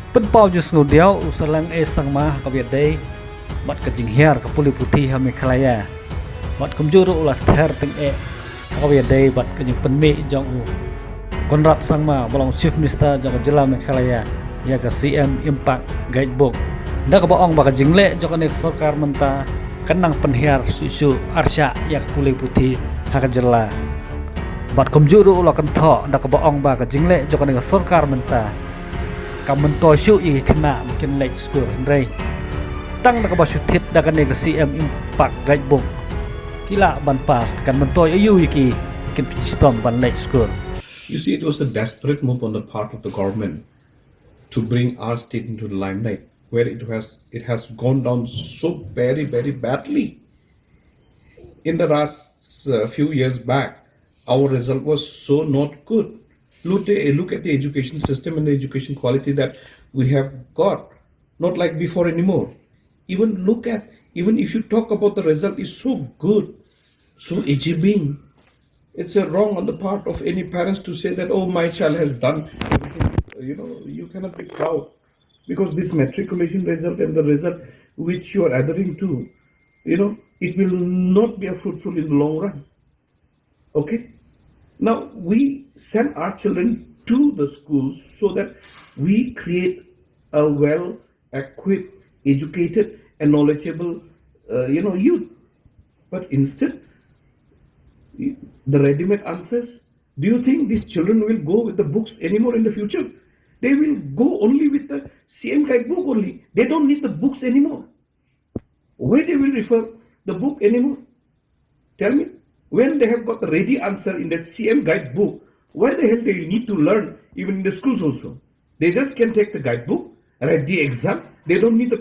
Pen pau jus ngudiau Saleng Sangma kabiadai mat kajing hiar kapuli putih hami kalaya mat kumjuru ulah ther teng kabiadai bat kajing penmi jong u Konrad Sangma bolong chief minister jong jela Meghalaya ya ka CM Impact Guidebook ndak baong ba kajing le jong ne sarkar menta kenang penhiar susu arsya ya kapuli putih ha jela bat kumjuru ulah KYNTHAH ndak baong ba kajing le jong ne sarkar menta kamen tosu i kena mungkin late school ndrei tang nak basutit dakan ne CM Impact Guidebook kila ban pas kan mentoy ayu iki mungkin pistom ban late school. You see, it was a desperate move on the part of the government to bring our state into the limelight, where it has gone down so very badly. In the last few years back, our result was so not good. Look at the education system and the education quality that we have got, not like before anymore. Even if you talk about the result is so good, so achieving, it's a wrong on the part of any parents to say that, oh, my child has done everything. You cannot be proud because this matriculation result and the result which you are adhering to, it will not be fruitful in the long run. Okay? Now, we send our children to the schools so that we create a well-equipped, educated, and knowledgeable, youth. But instead, the ready-made answers, do you think these children will go with the books anymore in the future? They will go only with the CM Guidebook only. They don't need the books anymore. Where they will refer the book anymore? Tell me. When they have got the ready answer in that CM Guidebook, why the hell they need to learn even in the schools also? They just can take the guidebook, write the exam. They don't need the